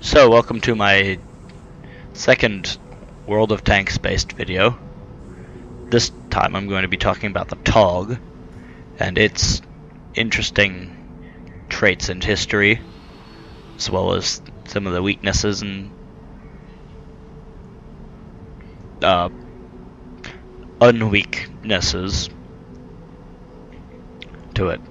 So, welcome to my second World of Tanks based video. This time I'm going to be talking about the TOG and its interesting traits and history, as well as some of the weaknesses and unweaknesses to it.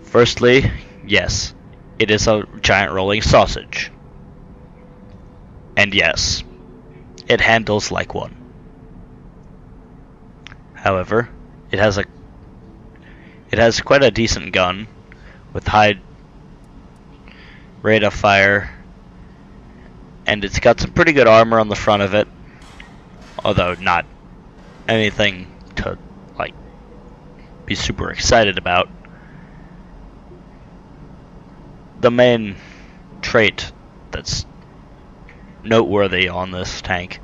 Firstly, yes, it is a giant rolling sausage. And yes, it handles like one. However, it has quite a decent gun with high rate of fire, and it's got some pretty good armor on the front of it, although not anything to like be super excited about. The main trait that's noteworthy on this tank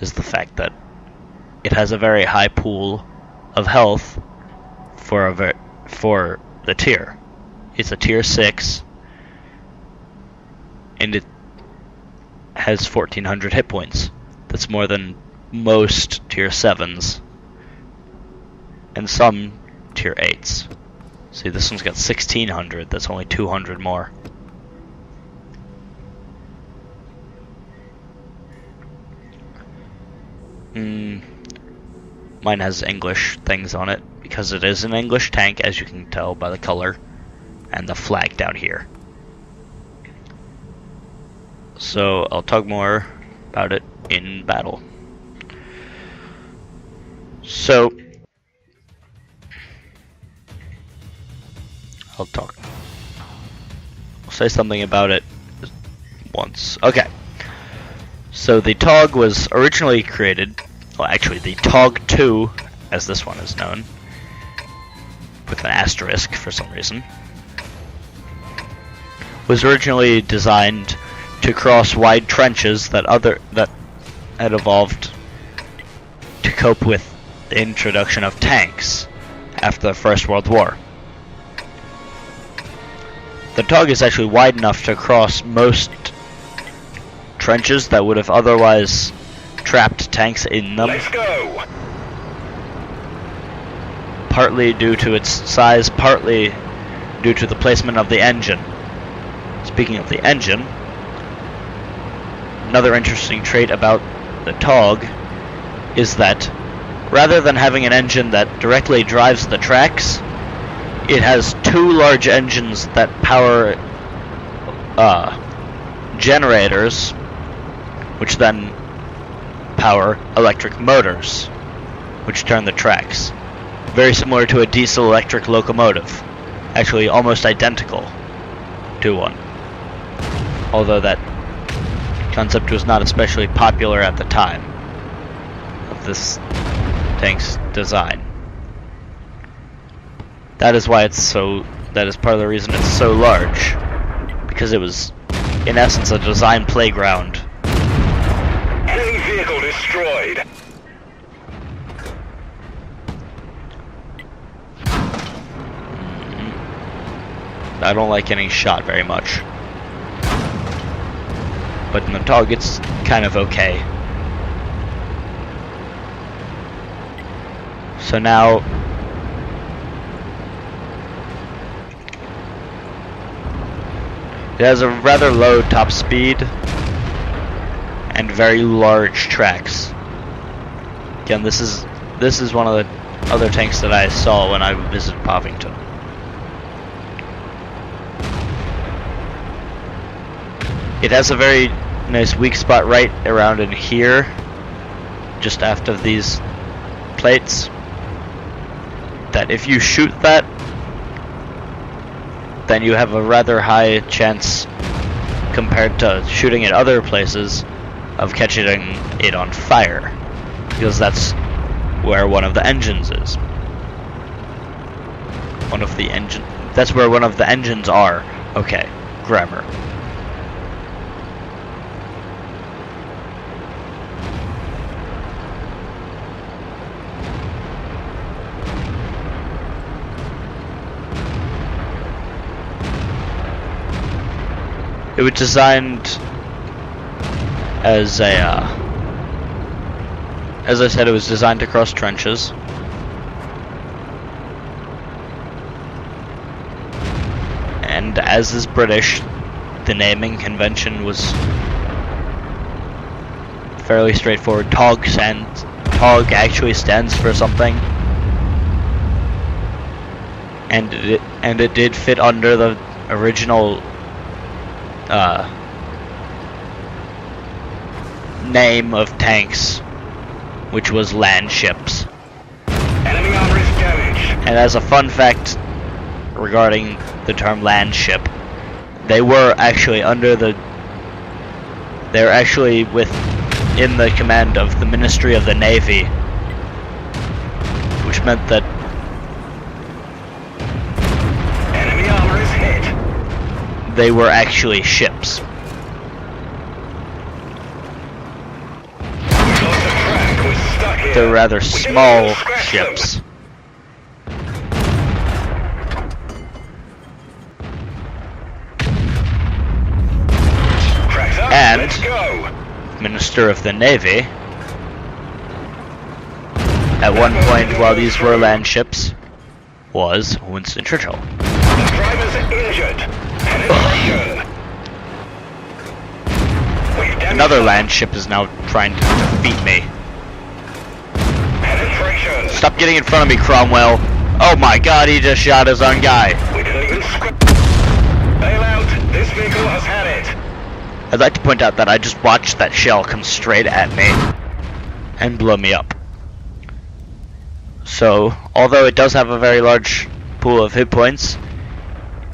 is the fact that it has a very high pool of health for the tier. It's a tier 6, and it has 1400 hit points. That's more than most tier 7s and some tier 8s. See, this one's got 1600, that's only 200 more. Mine has English things on it, because it is an English tank, as you can tell by the color and the flag down here. So, I'll talk more about it in battle. So, I'll say something about it once. Okay. So the TOG was originally created, well actually the TOG II, as this one is known, with an asterisk for some reason, was originally designed to cross wide trenches that had evolved to cope with the introduction of tanks after the First World War. The TOG is actually wide enough to cross most trenches that would have otherwise trapped tanks in them. Let's go! Partly due to its size, partly due to the placement of the engine. Speaking of the engine, another interesting trait about the TOG is that rather than having an engine that directly drives the tracks, it has two large engines that power generators, which then power electric motors, which turn the tracks. Very similar to a diesel-electric locomotive. Actually, almost identical to one. Although that concept was not especially popular at the time of this tank's design. That is why that is part of the reason it's so large, because it was, in essence, a design playground. Enemy vehicle destroyed. I don't like getting shot very much, but in the TOG it's kind of okay. So now, it has a rather low top speed and very large tracks. Again, this is one of the other tanks that I saw when I visited Povington. It has a very nice weak spot right around in here, just after these plates, that if you shoot that, then you have a rather high chance, compared to shooting at other places, of catching it on fire, because that's where one of the engines is. That's where one of the engines are. Okay, grammar. It was designed as a, as I said, it was designed to cross trenches. And as is British, the naming convention was fairly straightforward. TOG actually stands for something, and it did fit under the original name of tanks, which was land ships. Enemy armor is damaged. And as a fun fact regarding the term land ship, they were actually within the command of the Ministry of the Navy, which meant that Enemy armor is hit. they were actually ships. We lost the track. We're stuck here. They're rather We didn't small even scratch them. ships. Tracks up. And- Let's go. Minister of the Navy, at one point while these were land ships, was Winston Churchill. The driver's injured. Penetration. We've damaged Another land ship is now trying to defeat me. penetration. Stop getting in front of me, Cromwell. Oh my god, he just shot his own guy. We didn't even scratch. Bail out. This vehicle has had it. I'd like to point out that I just watched that shell come straight at me and blow me up. So, although it does have a very large pool of hit points,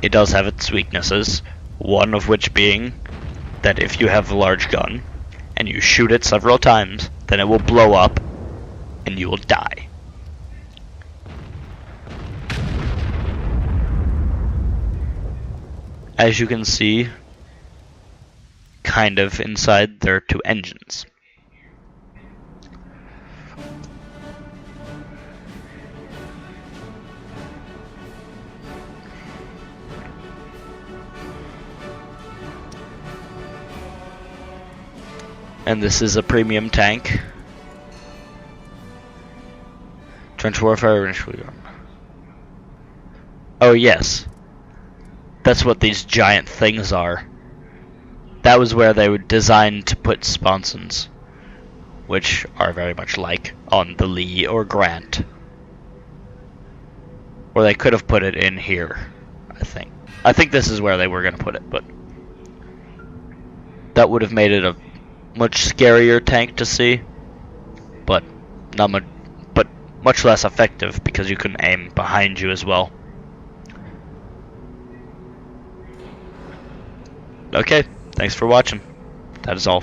it does have its weaknesses. One of which being that if you have a large gun and you shoot it several times, then it will blow up and you will die. As you can see, kind of inside, there are two engines. And this is a premium tank. Trench warfare. Oh yes, that's what these giant things are. That was where they were designed to put sponsons, which are very much like on the Lee or Grant. Or they could have put it in here, I think. I think this is where they were going to put it, but that would have made it a much scarier tank to see, but not much, but much less effective because you can aim behind you as well. Okay, thanks for watching. That is all.